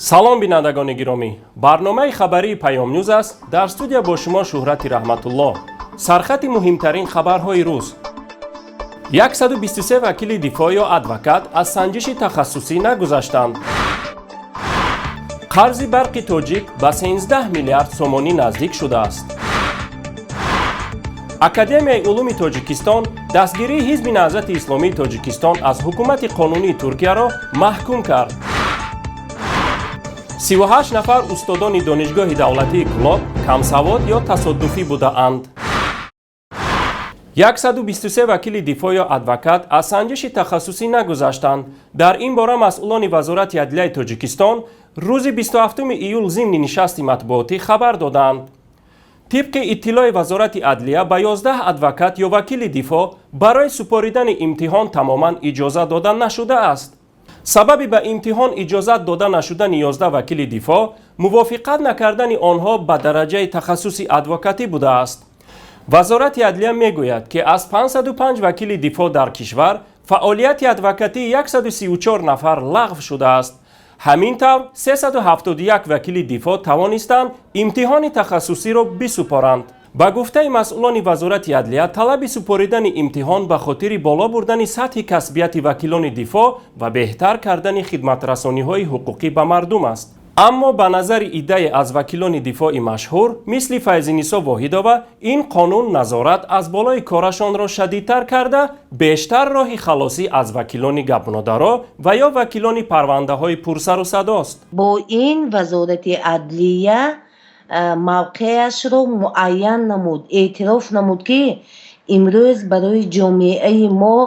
салом бинандагони гиромӣ, барномаи хабарии Паёмнюз аст. дар студия бо шумо Шӯҳрати Раҳматулло. Сархати муҳимтарин хабарҳои рӯз. 123 вакили дифоъ ё адвокат аз санҷиши тахассусӣ нагузаштанд. қарзи барқи тоҷик ба 13 миллиард сомонӣ наздик шудааст. академияи улуми тоҷикистон дастгирии ҳизби наҳзати исломии тоҷикистон аз ҳукумати қонунии Туркияро маҳкум кард. 38 нафар устодони донишгоҳи давлатии Кӯлоб камсавод ё тасоддуфӣ будаанд. 123 вакили дифоъ ё адвокат аз санҷиши тахассусӣ нагузаштанд. дар ин бора масъулони вазорати адлияи Тоҷикистон рӯзи 27 июл зимни нишасти матбуотӣ хабар доданд. тибқи иттилои вазорати адлия ба 11 адвокат ё вакили дифоъ барои супоридани имтиҳон тамоман иҷозат дода нашудааст. сабаби ба имтиҳон иҷозат дода нашудани 11 вакили дифоъ мувофиқат накардани онҳо ба дараҷаи тахассуси адвокатӣ будааст. вазорати адлия мегӯяд ки аз 505 вакили дифоъ дар кишвар фаъолияти адвокатии 134 нафар лағв шудааст. ҳамин тавр 371 вакили дифоъ тавонистанд имтиҳони тахассусиро бисупоранд. ба гуфтаи масъулони вазорати адлия талаби супоридани имтиҳон ба хотири боло бурдани сатҳи касбияти вакилони дифоъ ва беҳтар кардани хидматрасониҳои ҳуқуқӣ ба мардум аст. аммо ба назари иддаe аз вакилони дифоъи машҳур мисли Файзинисо Воҳидова ин қонун назорат аз болои корашонро шадидтар карда бештар роҳи халосӣ аз вакилони гапнодаро ва ё вакилони парвандаҳои пурсару садост. бо ин вазорати адлия мавқеашро муайян намуд, эътироф намуд ки имрӯз барои ҷомеаи мо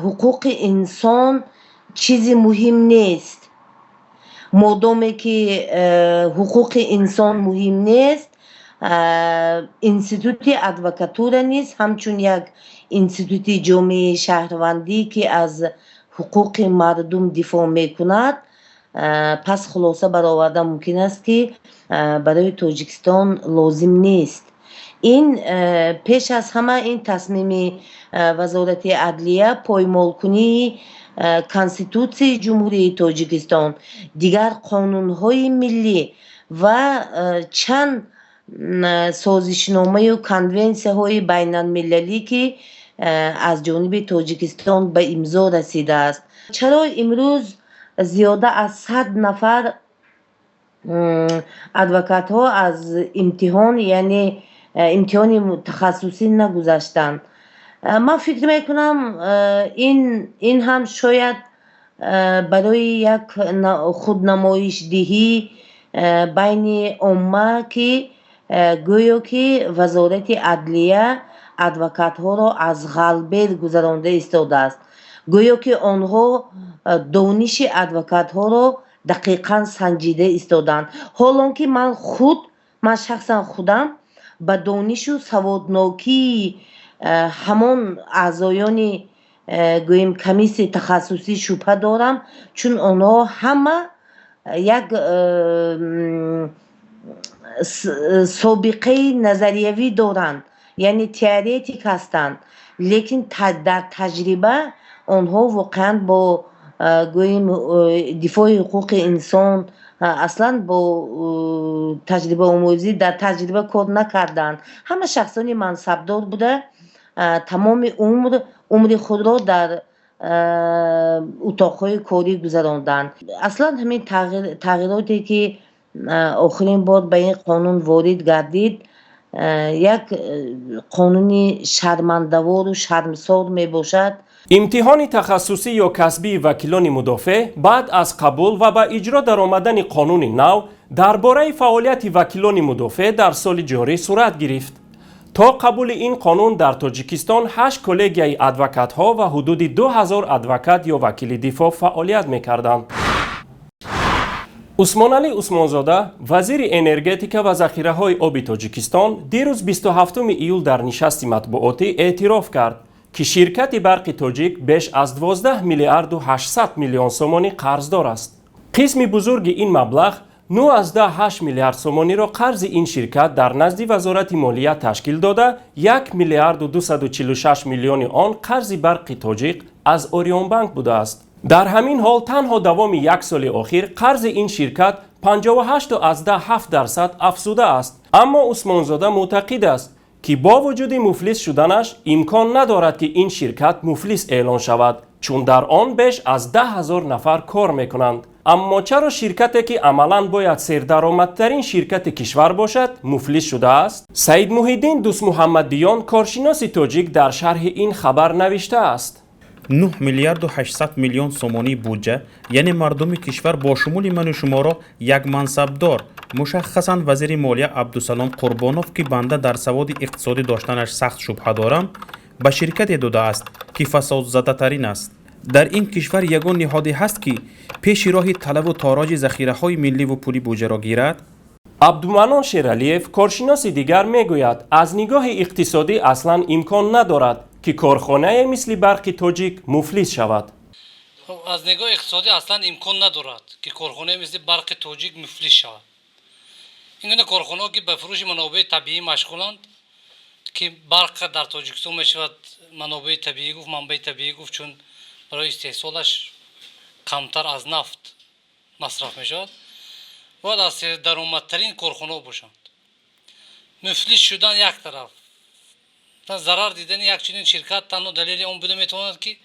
ҳуқуқи инсон чизи муҳим нест. модоме ки ҳуқуқи инсон муҳим нест, институти адвокатура низ ҳамчун як институти ҷомеаи шаҳрвандӣ ки аз ҳуқуқи мардум дифоъ мекунад, пас хулоса бароварда мумкин аст ки барои Тоҷикистон лозим нест. ин пеш аз ҳама ин тасмими вазорати адлия поймолкунии конститутсияи ҷумҳурии Тоҷикистон, дигар қонунҳои миллӣ ва чанд созишномаю конвенсияҳои байналмилалӣ ки аз ҷониби Тоҷикистон ба имзо расидааст. чаро имрӯз зиёда аз 100 нафар адвокатҳо аз имтиҳон, яъне имтиҳони тахассусӣ нагузаштанд? ман фикр мекунам ин ҳам шояд барои як худнамоишдиҳӣ байни омма ки гӯё ки вазорати адлия адвокатҳоро аз ғалбел гузаронда истодааст. гӯё ки онҳо дониши адвокатҳоро дақиқан санҷида истоданд. ҳолон ки ман шахсан худам ба донишу саводнокии ҳамон аъзоёни гӯем комиссияи тахассусӣ шубҳа дорам, чун онҳо ҳама як собиқаи назариявӣ доранд, яъне теоретик ҳастанд, лекин дар таҷриба онҳо воқеан бо гӯем дифоъи ҳуқуқи инсон аслан бо таҷрибаомӯзӣ дар таҷриба кор накарданд. ҳама шахсони мансабдор буда тамоми умри худро дар утоқҳои корӣ гузаронданд. аслан ҳамин тағйироте ки охирин бор ба ин қонун ворид гардид, як қонуни шармандавору шармсор мебошад. имтиҳони тахассусӣ ё касбии вакилони мудофеъ баъд аз қабул ва ба иҷро даромадани қонуни нав дар бораи фаъолияти вакилони мудофеъ дар соли ҷорӣ сурат гирифт. то қабули ин қонун дар Тоҷикистон 8 коллегияи адвокатҳо ва ҳудуди 2000 адвокат ё вакили дифоъ фаъолият мекарданд. Усмоналӣ Усмонзода, вазири энергетика ва захираҳои оби Тоҷикистон, дирӯз 27 июл дар нишасти матбуотӣ эътироф кард ки ширкати барқи тоҷик беш аз 12 миллиарду 800 миллион сомонӣ қарздор аст. қисми бузурги ин маблағ 9.8 миллиард сомониро қарзи ин ширкат дар назди вазорати молия ташкил дода, 1 миллиарду 246 миллиони он қарзи барқи тоҷик аз Орионбанк будааст. در همین حال تنها دوام یک سال اخیر قرض این شرکت 58.7% افزوده است. اما عثمانزاده معتقد است که با وجود مفلس شدنش امکان ندارد که این شرکت مفلس اعلان شود، چون در آن بیش از 10,000 نفر کار میکنند. اما چرا شرکتی که عملاً باید سردرآمدترین شرکت کشور باشد مفلس شده است؟ سید محیدین دوست محمدیان کارشناس تاجیک در شرح این خبر نوشته است: 9 میلیارد و 800 میلیون سومانی بودجه، یعنی مردم کشور با شمول من و شما را یک منصبدار، مشخصاً وزیر مالیه عبدالسلام قربانوف که بنده در سواد اقتصادی داشتنش سخت شبهه دارم، به شرکت داده است که فساد زده ترین است. در این کشور یگان نهادی هست که پیش راه طلب و تاراج ذخیره های ملی و پولی بودجه را گیرد. عبدالمنان شیرالیف کارشناس دیگر میگوید از نگاه اقتصادی اصلا امکان ندارد که کارخانه مثل برق تاجیک مفلس شود. از نگاه اقتصادی اصلا امکان ندارد که کارخانه مثل برق تاجیک مفلس شود. این گونه کارخانه‌ها که به فروش منابع طبیعی مشغولند که برق در تاجیکستان میشود منابع طبیعی گفت، منبع طبیعی گفت، چون برای استحصالش کمتر از نفت مصرف میشود، باید از درآمدترین کارخانه‌ها باشند. مفلس شدن یک طرف، ضرر دیدن یک چنین شرکت تنها دلیل آن بوده میتواند که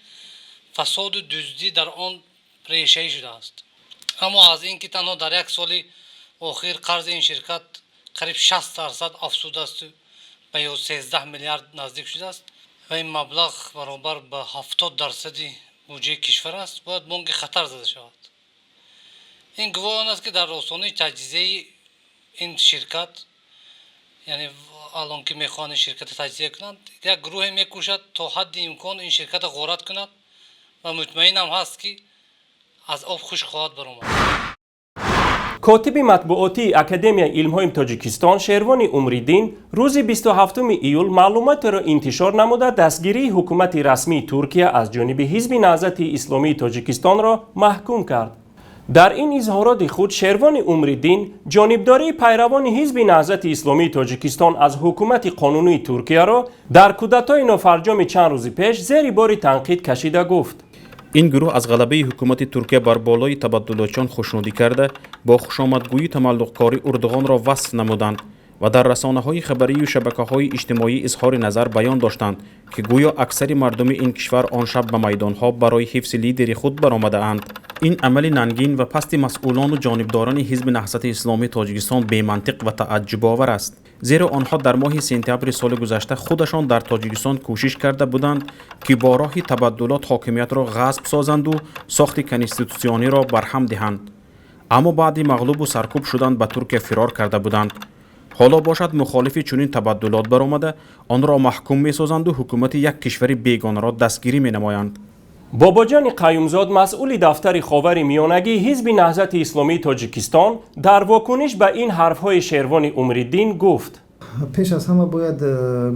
فساد و دزدی در آن ریشه‌ای شده است. اما از اینکه تنها در یک سال اخیر قرض این شرکت قریب 60% افزوده است و به 13 میلیارد نزدیک شده است و این مبلغ برابر به 70% بودجه کشور است، باید بانک خطر زده شود. این گواه آن است که در آستانه تجزیه این شرکت، یعنی الان که میخوان شرکت تجزیه کنند، یک گروه میکوشد تا حد امکان این شرکت غارت کند و مطمئنم هست که از آب خشک خواهد برآمد. کاتب مطبوعاتی اکادمی علم‌های تاجیکستان شروان عمریدین روز 27 ایول معلومات را انتشار نموده دستگیری حکومت رسمی ترکیه از جانب حزب نهضت اسلامی تاجیکستان را محکوم کرد. در این اظهارات خود شروان عمریدین جانبداری پیروان حزب نهضت اسلامی تاجیکستان از حکومت قانونی ترکیه را در کودتای نافرجام چند روز پیش زیر بار تنقید کشیده گفت: این گروه از غلبه حکومت ترکیه بر بالای تبدلاتچان خوشنودی کرده با خوشامدگویی تملق‌کاری اردوغان را وصف نمودند و در رسانه‌های خبری و شبکه‌های اجتماعی اظهار نظر بیان داشتند که گویا اکثر مردم این کشور آن شب به میدان‌ها برای حفظ لیدر خود برآمده‌اند. این عمل ننگین و پست مسئولان و جانبداران حزب نهضت اسلامی تاجیکستان بی منطق و تعجب آور است، زیرا آنها در ماه سپتامبر سال گذشته خودشان در تاجیکستان کوشش کرده بودند که با راه تبدلات حاکمیت را غصب سازند و ساخت کنستیتوسیونی را برهم دهند، اما بعد مغلوب و سرکوب شدند به ترکیه فرار کرده بودند. حالا باشد مخالف چنین تبدلات برآمده آن را محکوم می‌سازند و حکومت یک کشور بیگانه را دستگیری می‌نمایند. باباجان قیومزاد مسئول دفتر خاور میانگی حزب نهضت اسلامی تاجیکستان در واکنش به این حرف‌های شروان عمریدین گفت: پیش از همه باید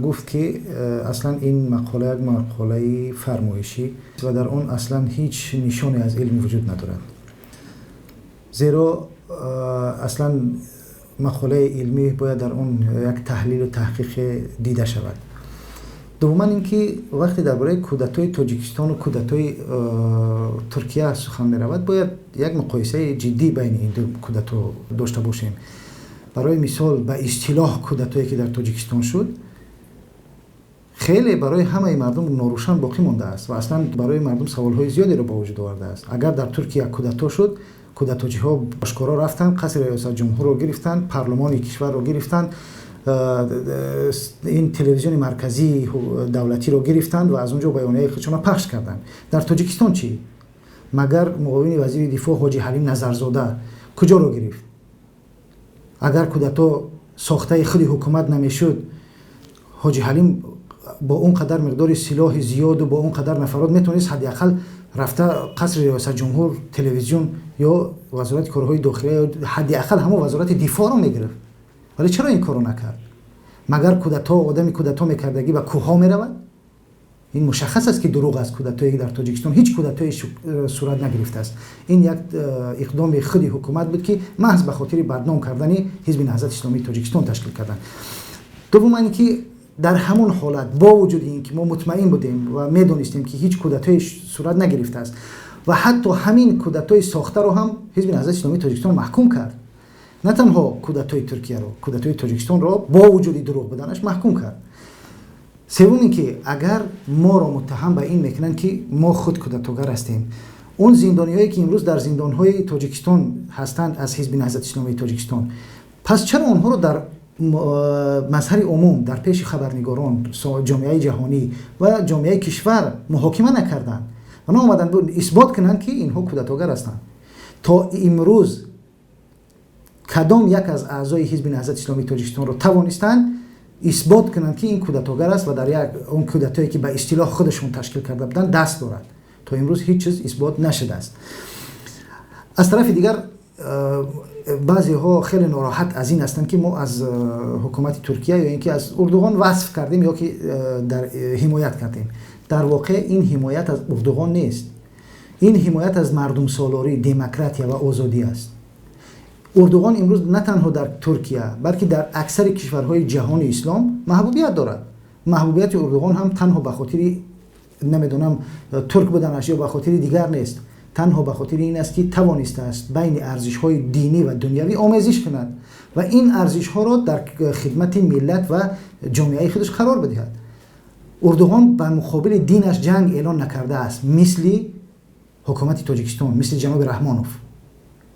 گفت که اصلا این مقاله یک مقاله فرمایشی و در اون اصلا هیچ نشانی از علم وجود ندارد، زیرا اصلا مقاله علمی باید در اون یک تحلیل و تحقیق دیده شود. دوما اینکه وقتی درباره کودتای تاجیکستان و کودتای ترکیه سخن می رود، باید یک مقایسه جدی بین این دو کودتا داشته باشیم. برای مثال به اصطلاح کودتایی که در تاجیکستان شد خیلی برای همه مردم ناروشن باقی مانده است و اصلا برای مردم سوالهای زیادی را به وجود آورده است. اگر در ترکیه کودتا شد، کودتاچی‌ها آشکارا رفتن قصر ریاست جمهور را گرفتن، پارلمان کشور را گرفتن، این تلویزیون مرکزی دولتی رو گرفتند و از اونجا بیانیه خودشون پخش کردند. در تاجیکستان چی؟ مگر معاون وزیر دفاع حاجی حلیم نظرزاده کجا رو گرفت؟ اگر کودتا ساخته خود حکومت نمیشد، حاجی حلیم با اون قدر مقدار سلاح زیاد و با اون قدر نفرات میتونست حداقل رفته قصر ریاست جمهور، تلویزیون یا وزارت کارهای داخلی یا حداقل همون وزارت دفاع رو میگرفت. ولی چرا این کارو نکرد؟ مگر کودتا آدمی کودتا میکردگی و کوه میرود؟ این مشخص است که دروغ است. کودتایی در تاجیکستان هیچ کودتایی صورت نگرفته است. این یک اقدام خود حکومت بود که محض به خاطر بدنام کردن حزب نهضت اسلامی تاجیکستان تشکیل کردن. دوم اینکه در همون حالت با وجود اینکه ما مطمئن بودیم و میدونستیم که هیچ کودتایی صورت نگرفته است، و حتی همین کودتای ساخته رو هم حزب نهضت اسلامی تاجیکستان محکوم کرد. نه تنها کودتای ترکیه رو، کودتای تاجیکستان رو با وجود دروغ بدنش محکوم کرد. سوم اینکه اگر ما رو متهم به این میکنن که ما خود کودتاگر هستیم، اون زندانیایی که امروز در زندانهای تاجیکستان هستند از حزب نهضت اسلامی تاجیکستان، پس چرا اونها رو در مظهر عموم در پیش خبرنگاران، جامعه جهانی و جامعه کشور محاکمه نکردند و نه اومدن اثبات کنند که اینها کودتاگر هستند؟ تا امروز کدام یک از اعضای حزب نهضت اسلامی تاجیکستان رو توانستند اثبات کنند که این کودتاگر است و در یک اون کودتایی که به اصطلاح خودشون تشکیل کرده بودند دست دارد؟ تا امروز هیچ چیز اثبات نشده است. از طرف دیگر بعضی ها خیلی ناراحت از این هستند که ما از حکومت ترکیه یا اینکه از اردوغان وصف کردیم یا که در حمایت کردیم. در واقع این حمایت از اردوغان نیست. این حمایت از مردم سالاری، دموکراتیا و آزادی است. اردوغان امروز نه تنها در ترکیه بلکه در اکثر کشورهای جهان اسلام محبوبیت دارد. محبوبیت اردوغان هم تنها به خاطر نمیدونم ترک بودنش یا به خاطر دیگر نیست، تنها به خاطر این است که توانسته است بین ارزش‌های دینی و دنیوی آمیزش کند و این ارزش‌ها را در خدمت ملت و جامعه خودش قرار بدهد. اردوغان به مقابل دینش جنگ اعلان نکرده است، مثل حکومت تاجیکستان، مثل جناب رحمانوف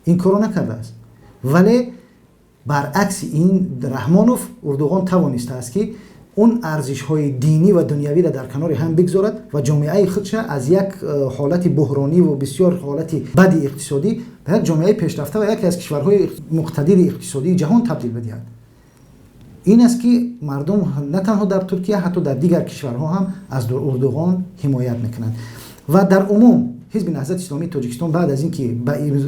این کارو نکرده است. ولی برعکس این رحمانوف، اردوغان توانسته است که اون ارزش‌های دینی و دنیوی را در کنار هم بگذارد و جامعه خودش از یک حالت بحرانی و بسیار حالت بد اقتصادی به یک جامعه پیشرفته و یکی از کشورهای مقتدر اقتصادی جهان تبدیل بدهد. این است که مردم نه تنها در ترکیه حتی در دیگر کشورها هم از اردوغان حمایت میکنند و در عموم حزب نهضت اسلامی تاجیکستان بعد از اینکه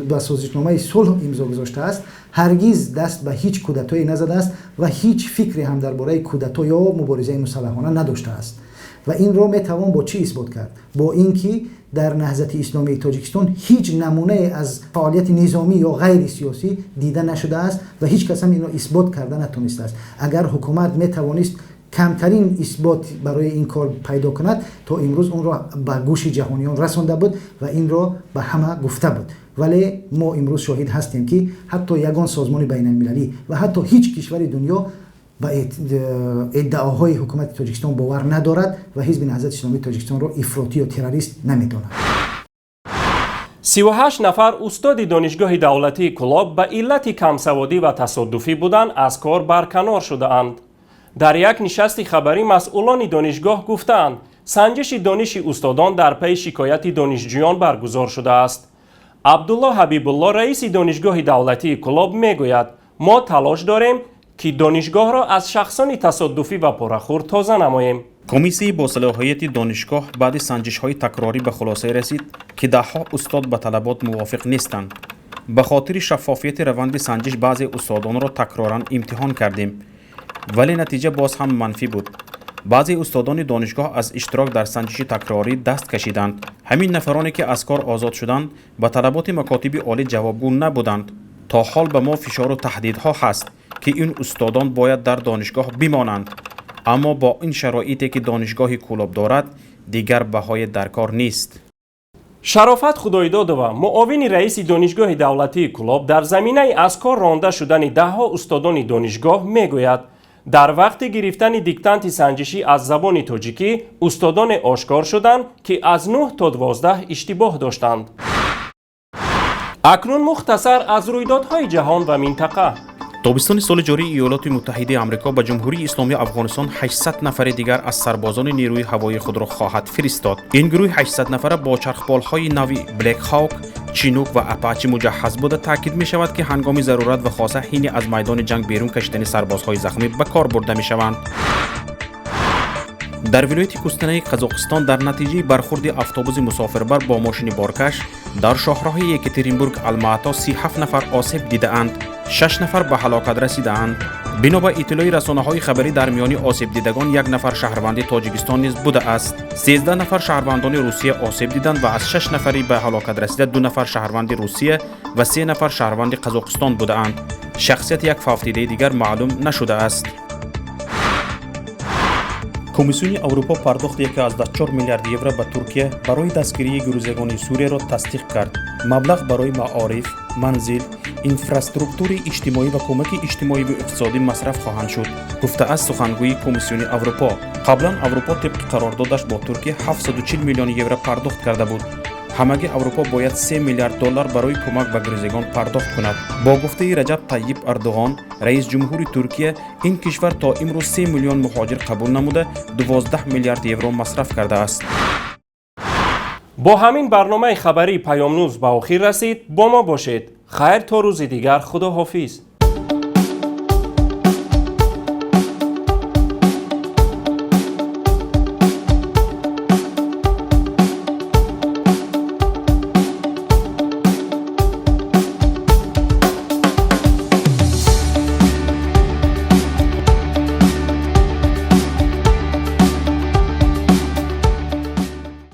با سازشنامه صلح امضا گذاشته است هرگز دست به هیچ کودتایی نزده است و هیچ فکری هم درباره کودتا یا مبارزه مسلحانه نداشته است و این را میتوان با چی اثبات کرد؟ با اینکه در نهضت اسلامی تاجیکستان هیچ نمونه از فعالیت نظامی یا غیر سیاسی دیده نشده است و هیچ کس هم این را اثبات کرده نتونسته است. اگر حکومت میتوانست کمترین اثبات برای این کار پیدا کند تا امروز اون را به گوش جهانیان رسانده بود و این را به همه گفته بود. ولی ما امروز شاهد هستیم که حتی یگان سازمان بین المللی و حتی هیچ کشور دنیا به ادعاهای حکومت تاجیکستان باور ندارد و حزب نهضت اسلامی تاجیکستان را افراطی و تروریست نمیداند. 38 نفر استاد دانشگاه دولتی کلاب به علت کمسوادی و تصادفی بودند از کار برکنار شده‌اند. در یک نشست خبری مسئولان دانشگاه گفتند سنجش دانش استادان در پی شکایت دانشجویان برگزار شده است. عبدالله حبیب الله رئیس دانشگاه دولتی کلاب میگوید ما تلاش داریم که دانشگاه را از شخصان تصادفی و پرخور تازه نماییم. کمیسیون با صلاحیت دانشگاه بعد سنجش‌های تکراری به خلاصه رسید که ده‌ها استاد به طلبات موافق نیستند. به خاطر شفافیت روند سنجش بعضی استادان را تکراراً امتحان کردیم ولی نتیجه باز هم منفی بود. بعضی استادان دانشگاه از اشتراک در سنجش تکراری دست کشیدند. همین نفرانی که از کار آزاد شدند به طلبات مکاتب عالی جوابگو نبودند. تا حال به ما فشار و تهدیدها هست که این استادان باید در دانشگاه بمانند، اما با این شرایطی که دانشگاه کلاب دارد دیگر بهای در کار نیست. شرافت خدایدادова معاون رئیس دانشگاه دولتی کلاب در زمینه از کار رانده شدن ده‌ها استادان دانشگاه میگوید در وقت گرفتن دیکتانت سنجشی از زبان تاجیکی استادان آشکار شدند که از 9 تا 12 اشتباه داشتند. اکنون مختصر از رویدادهای جهان و منطقه. تابستان سال جاری ایالات متحده آمریکا به جمهوری اسلامی افغانستان 800 نفر دیگر از سربازان نیروی هوایی خود را خواهد فرستاد. این گروه 800 نفره با چرخبال‌های نوی بلک هاوک، چینوک و اپاچی مجهز بوده. تاکید می شود که هنگام ضرورت و خاصه حین از میدان جنگ بیرون کشیدن سربازهای زخمی به کار برده می شوند. در ولایت کوستنای قزاقستان در نتیجه برخورد اتوبوس مسافربر با ماشین بارکش در شاهراه یکاترینبورگ الماتا 37 نفر آسیب دیده‌اند. 6 نفر به هلاکت رسیده‌اند. بنا به اطلاع رسانه‌های خبری در میان آسیب دیدگان 1 نفر شهروند تاجیکستان نیز بوده است. 13 نفر شهروندان روسیه آسیب دیدند و از 6 نفری به هلاکت رسیده 2 نفر شهروند روسیه و 3 نفر شهروند قزاقستان بوده‌اند. شخصیت یک فوتیده دیگر معلوم نشده است. کمیسیون اروپا پرداختی که از 4 میلیارد یورو به ترکیه برای دستگیری گروزگان سوریه را تصدیق کرد. مبلغ برای معارف، منزل، اینفراستراکتور اجتماعی و کمک اجتماعی و اقتصادی مصرف خواهند شد. گفته از سخنگوی کمیسیون اروپا. قبلا اروپا طبق قراردادش با ترکیه 740 میلیون یورو پرداخت کرده بود. همگی اروپا باید 3 میلیارد دلار برای کمک به گروزگان پرداخت کند. با گفته رجب طیب اردوغان رئیس جمهور ترکیه، این کشور تا امروز 3 میلیون مهاجر قبول نموده 12 میلیارد یورو مصرف کرده است. با همین برنامه خبری پیام نوز به آخر رسید. با ما باشید. خیر تا روز دیگر. خدا حافظ.